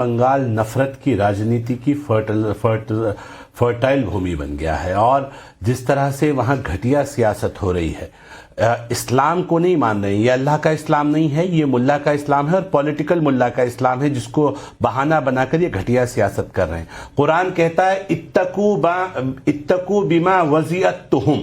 बंगाल नफरत की राजनीति की फर्टाइल भूमि बन गया है और जिस तरह से वहां घटिया सियासत हो रही है, इस्लाम को नहीं मान रहे हैं। ये अल्लाह का इस्लाम नहीं है, ये मुल्ला का इस्लाम है और पॉलिटिकल मुल्ला का इस्लाम है, जिसको बहाना बनाकर ये घटिया सियासत कर रहे हैं। कुरान कहता है इत्तकू बिमा वज़िअतुहुम,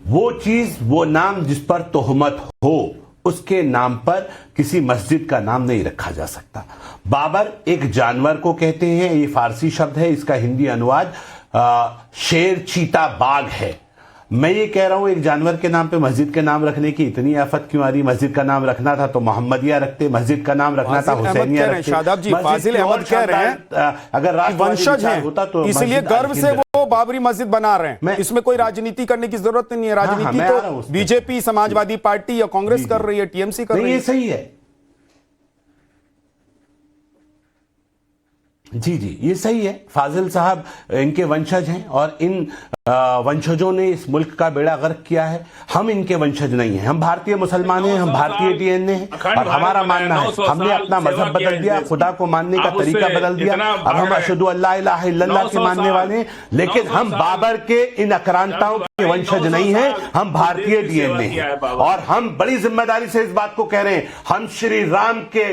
वो चीज, वो नाम जिस पर तोहमत हो उसके नाम पर किसी मस्जिद का नाम नहीं रखा जा सकता। बाबर एक जानवर को कहते हैं, ये फारसी शब्द है, इसका हिंदी अनुवाद शेर, चीता, बाघ है। मैं ये कह रहा हूं एक जानवर के नाम पे मस्जिद के नाम रखने की इतनी आफत क्यों आ रही? मस्जिद का नाम रखना था तो मोहम्मदिया रखते, मस्जिद का नाम रखना था हुसैनिया रखते। शादाब जी, फाजिल अहमद कह रहे हैं अगर वंशज हैं होता तो इसलिए गर्व से वो बाबरी मस्जिद बना रहे हैं। इसमें कोई राजनीति करने की जरूरत नहीं है। राजनीति तो बीजेपी, समाजवादी पार्टी या कांग्रेस कर रही है, टीएमसी कर रही है। ये सही है जी, ये सही है। फाजिल साहब इनके वंशज हैं और इन वंशजों ने इस मुल्क का बेड़ा गर्क किया है। हम इनके वंशज नहीं हैं, हम भारतीय मुसलमान हैं, हम भारतीय डीएनए हैं और हमारा मानना है, हमने अपना मजहब बदल दिया, खुदा को मानने का तरीका बदल दिया। अब हम अशहदु अल्ला इलाहा इल्लल्लाह के मानने वाले हैं, लेकिन हम बाबर के इन आक्रांताओं के वंशज नहीं हैं, हम भारतीय डीएनए हैं। और हम बड़ी जिम्मेदारी से इस बात को कह रहे हैं, हम श्री राम के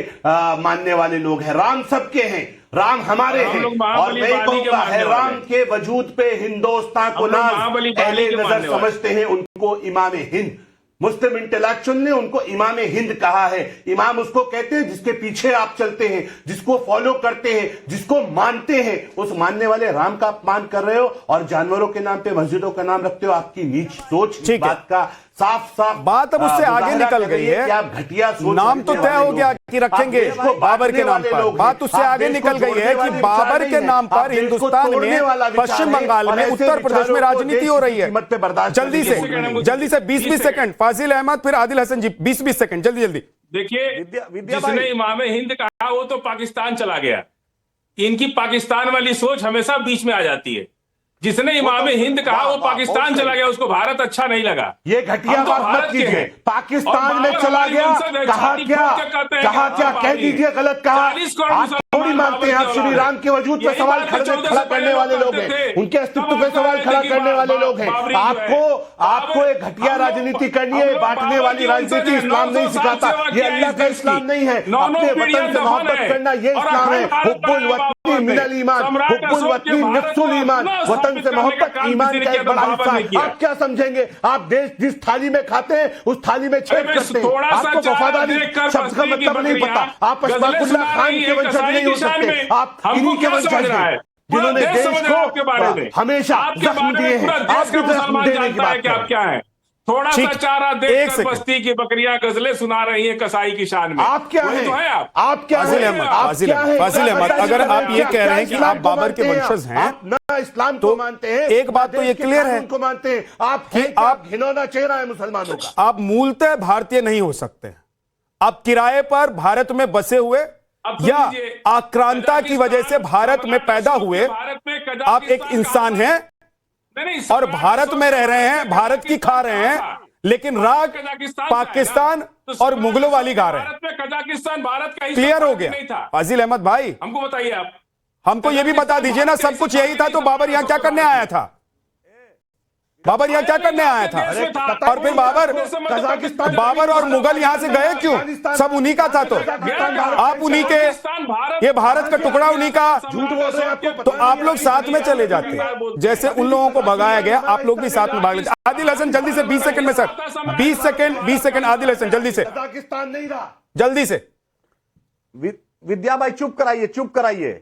मानने वाले लोग हैं। राम सबके हैं, राम हमारे हैं और मैं कहूंगा है राम के वजूद पे हिंदुस्तान को नाज पहले नजर समझते हैं। उनको इमाम हिंद, मुस्लिम इंटेलेक्चुअल ने उनको इमाम हिंद कहा है। इमाम उसको कहते हैं जिसके पीछे आप चलते हैं, जिसको फॉलो करते हैं, जिसको मानते हैं। उस मानने वाले राम का अपमान कर रहे हो और जानवरों के नाम पे मस्जिदों का नाम रखते हो। आपकी नीच सोच बात का साफ बात अब उससे आगे निकल गई है कि आप घटिया सोच, नाम तो तय हो गया कि रखेंगे बाबर के नाम पर। बात उससे आगे निकल गई है कि बाबर के नाम पर हिंदुस्तान में, पश्चिम बंगाल में, उत्तर प्रदेश में राजनीति हो रही है। जल्दी से 20-20 सेकंड, फाजिल अहमद फिर आदिल हसन जी, 20-20 सेकंड, जल्दी। देखिए, जिसने इमाम हिंद कहा वो तो पाकिस्तान चला गया। इनकी पाकिस्तान वाली सोच हमेशा बीच में आ जाती है। जिसने इमाम हिंद कहा वो पाकिस्तान चला गया, उसको भारत अच्छा नहीं लगा। ये घटिया बात मत कीजिए। पाकिस्तान में चला गया, कहा क्या कह दीजिए, गलत कहा। आप थोड़ी मानते हैं, आप श्री राम के वजूद पे सवाल खड़ा करने वाले लोग हैं, उनके अस्तित्व पे सवाल खड़ा करने वाले लोग हैं। आपको एक घटिया राजनीति करनी है, बांटने वाली राजनीति इस्लाम नहीं सिखाता। ये अल्लाह का इस्लाम नहीं है। अपने वतन से मोहब्बत करना ये इस्लाम है। हुब्बुल वतनी मिनल ईमान, हुब्बुल वतनी निफ्सुल ईमान। वतन से मोहब्बत ईमान का एक बड़ा हिस्सा है। आप क्या समझेंगे? आप देश जिस थाली में खाते हैं उस थाली में छेद करते हैं। आपको वफादारी शब्द का मतलब नहीं पता। आप अशफाकुल्लाह खान के वंशज नहीं हो सकते। आप इन्हीं के वंशज हैं जिन्होंने देश को हमेशा जख्म दिए हैं। आपकी जख्म देने की बात आप क्या है? थोड़ा सा चारा देकर बस्ती की बकरियां गजलें सुना रही हैं कसाई की शान में। आप क्या हैं? तो है आप क्या हैं? फाजिल अहमद, अगर आप ये कह रहे हैं कि आप बाबर के वंशज हैं, आप ना इस्लाम को मानते हैं, एक बात तो ये क्लियर है, उनको मानते हैं आप घिनौना चेहरा है मुसलमानों का। आप मूलतः भारतीय नहीं हो सकते। आप किराए पर भारत में बसे हुए या आक्रांता की वजह से भारत में पैदा हुए, आप एक इंसान हैं और भारत में रह रहे हैं, भारत की खा रहे हैं, लेकिन राग पाकिस्तान और मुगलों वाली गा रहे हैं। कजाकिस्तान भारत का क्लियर हो गया। फाजिल अहमद भाई, हमको बताइए, आप हमको ये भी बता दीजिए ना, सब कुछ यही था तो बाबर यहां क्या करने आया था? बाबर यहाँ क्या करने आया था? और फिर बाबर और मुगल यहां से गए क्यों? सब उन्हीं का था। तो आप उन्हीं के, ये भारत का टुकड़ा उन्हीं का, तो आप लोग साथ में चले जाते। जैसे उन लोगों को भगाया गया, आप लोग भी साथ में भाग लेते। आदिल हसन जल्दी से 20 सेकंड में सर, 20 सेकंड आदिल हसन जल्दी से, जल्दी से। विद्या भाई चुप कराइए।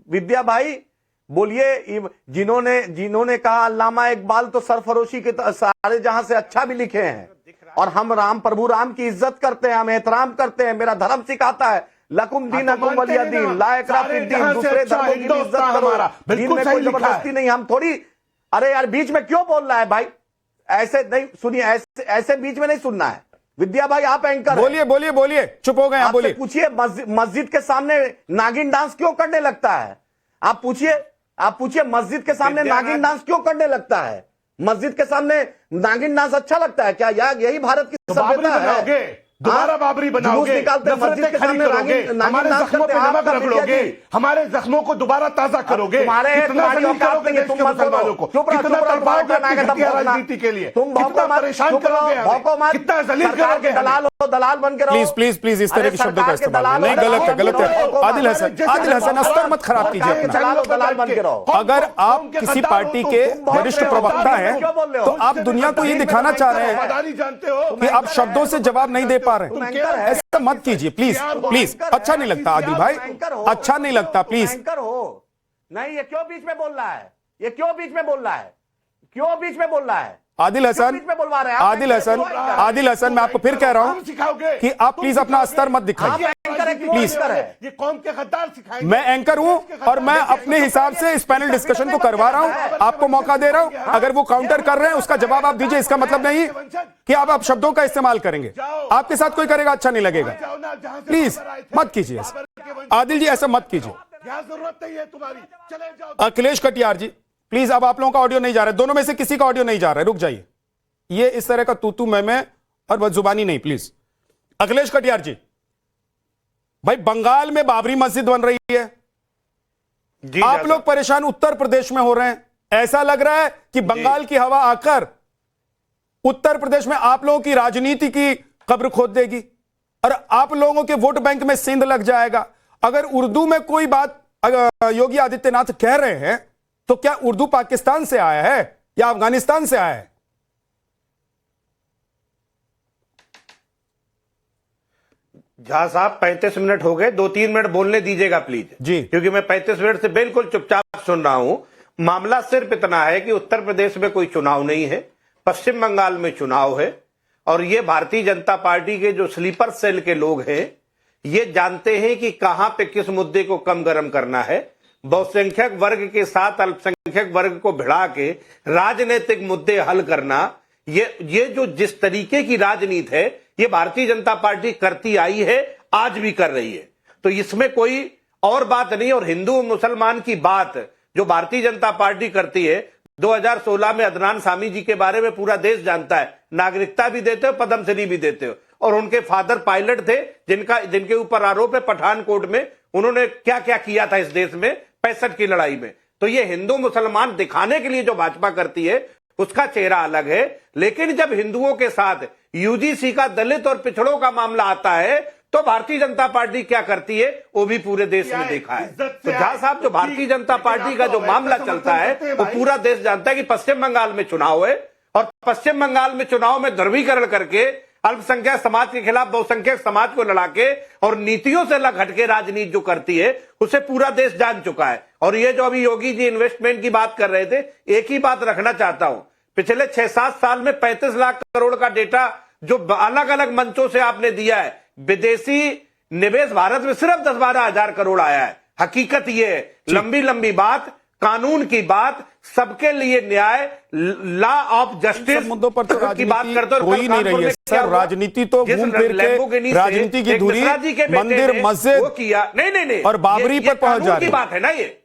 विद्या भाई बोलिए। जिन्होंने कहा अल्लामा इकबाल तो सरफरोशी के सारे जहां से अच्छा भी लिखे हैं और हम प्रभु राम की इज्जत करते हैं, हम एहतराम करते हैं, मेरा धर्म सिखाता है लकुम दीनकुम वलिय दीन, ला इकराह फिद्दीन, दूसरे धर्मों की भी इज्जत करो, दीन में कोई जबरदस्ती नहीं। हम थोड़ी, अरे यार बीच में क्यों बोल रहा है भाई? ऐसे नहीं सुनिए, ऐसे बीच में नहीं सुनना है। विद्या भाई आप एंकर बोलिए, चुप हो गए आप, बोलिए। पूछिए मस्जिद के सामने नागिन डांस क्यों करने लगता है? आप पूछिए मस्जिद के सामने नागिन डांस क्यों करने लगता है? मस्जिद के सामने नागिन डांस अच्छा लगता है क्या? यही भारत की सभ्यता है। दोबारा बाबरी बनाओगे, निकालते हैं, मस्जिद नफरतें के खड़ी सामने करोगे, नागिन हमारे नाच जख्मों करते पे हैं, नमक आपका रगड़ोगे, मीडिया जी। हमारे जख्मों को दोबारा ताजा करोगे। तुम्हारे कितना तुम्हारी जलील औकात करोगे नहीं है, देश तुम के मत बोलो। मुसलमानों को, चुप रहो, कितना चुप रहो, तड़पाओगे चुप रहो, अपनी ना घटिया भौंकना। राजनीति के लिए, तुम भौंको कितना मत, परेशान चुप रहो, करोगे हमें, भौंको मत। कितना जलील सरकार करोगे के दलाल हमें। हो, दलाल बन के रहो। प्लीज प्लीज प्लीज इस तरह अरे के शब्दों का सरकार के इस्तेमाल दलाल नहीं, हो, गलत है, गलत है। भौंको मत। आदिल हसन अस्तर मत खराब कीजिए अपना। दलाल बन के रहो। अगर आप किसी पार्टी के वरिष्ठ प्रवक्ता हैं तो आप दुनिया को ये दिखाना चाह रहे हैं जानते हो कि आप शब्दों से जवाब नहीं दे पा रहे तुम हैं। एंकर है। ऐसा मत कीजिए प्लीज प्लीज, अच्छा नहीं लगता आदिल भाई, अच्छा नहीं लगता प्लीज। एंकर हो नहीं, ये क्यों बीच में बोल रहा है, ये क्यों बीच में बोल रहा है, क्यों बीच में बोल रहा है? आदिल हसन, बीच में बोलवा रहे हैं आप? आदिल हसन मैं आपको फिर कह रहा हूं सिखाओगे कि आप प्लीज अपना स्तर मत दिखाइए। एंकर है कि प्लीज। एंकर है? ये कौम के गद्दार सिखाएंगे। मैं एंकर हूं और मैं अपने हिसाब से इस पैनल डिस्कशन को करवा रहा हूं, आपको मौका दे रहा हूं। अगर वो काउंटर कर रहे हैं उसका जवाब आप दीजिए, इसका मतलब नहीं कि आप शब्दों का इस्तेमाल करेंगे। आपके साथ कोई करेगा अच्छा नहीं लगेगा, प्लीज मत कीजिए ऐसा। आदिल जी ऐसा मत कीजिए। क्या जरूरत नहीं है तुम्हारी, चले जाओ। अखिलेश कटियार जी प्लीज, अब आप लोगों का ऑडियो नहीं जा रहा है, दोनों में से किसी का ऑडियो नहीं जा रहा है, रुक जाइए। ये इस तरह का तू मैं और बदजुबानी नहीं, प्लीज। अखिलेश कटियार जी, भाई बंगाल में बाबरी मस्जिद बन रही है, आप लोग परेशान उत्तर प्रदेश में हो रहे हैं। ऐसा लग रहा है कि बंगाल की हवा आकर उत्तर प्रदेश में आप लोगों की राजनीति की कब्र खोद देगी और आप लोगों के वोट बैंक में सिंध लग जाएगा। अगर उर्दू में कोई बात योगी आदित्यनाथ कह रहे हैं तो क्या उर्दू पाकिस्तान से आया है या अफगानिस्तान से आया है? झा साहब 35 मिनट हो गए, 2-3 मिनट बोलने दीजिएगा प्लीज जी, क्योंकि मैं 35 मिनट से बिल्कुल चुपचाप सुन रहा हूं। मामला सिर्फ इतना है कि उत्तर प्रदेश में कोई चुनाव नहीं है, पश्चिम बंगाल में चुनाव है और ये भारतीय जनता पार्टी के जो स्लीपर सेल के लोग हैं ये जानते हैं कि कहां पे किस मुद्दे को कम गरम करना है। बहुसंख्यक वर्ग के साथ अल्पसंख्यक वर्ग को भिड़ा के राजनीतिक मुद्दे हल करना, ये जो जिस तरीके की राजनीति है ये भारतीय जनता पार्टी करती आई है, आज भी कर रही है, तो इसमें कोई और बात नहीं। और हिंदू मुसलमान की बात जो भारतीय जनता पार्टी करती है, 2016 में अदनान सामी जी के बारे में पूरा देश जानता है, नागरिकता भी देते हो, पद्मश्री भी देते हो, और उनके फादर पायलट थे जिनके ऊपर आरोप है पठानकोट में, उन्होंने क्या क्या किया था इस देश में 65 की लड़ाई में। तो ये हिंदू मुसलमान दिखाने के लिए जो भाजपा करती है उसका चेहरा अलग है, लेकिन जब हिंदुओं के साथ यूजीसी का दलित और पिछड़ों का मामला आता है तो भारतीय जनता पार्टी क्या करती है वो भी पूरे देश में देखा है। तो झा साहब, जो भारतीय जनता पार्टी का जो मामला चलता है वो पूरा देश जानता है कि पश्चिम बंगाल में चुनाव है और पश्चिम बंगाल में चुनाव में ध्रुवीकरण करके अल्पसंख्यक समाज के खिलाफ बहुसंख्यक समाज को लड़ा के और नीतियों से अलग हटके राजनीति जो करती है उसे पूरा देश जान चुका है। और ये जो अभी योगी जी इन्वेस्टमेंट की बात कर रहे थे, एक ही बात रखना चाहता हूं, पिछले 6-7 साल में 35 लाख करोड़ का डेटा जो अलग अलग मंचों से आपने दिया है, विदेशी निवेश भारत में सिर्फ 10-12 हजार करोड़ आया है। हकीकत ये है, लंबी लंबी बात, कानून की बात, सबके लिए न्याय, लॉ ऑफ जस्टिस मुद्दों पर तो की बात करते हो हो ही नहीं रही है सर। राजनीति तो घूम फिर के राजनीति की धुरी मंदिर मस्जिद वो किया, नहीं और बाबरी पर पहुंच जा रही है। बात है ना, ये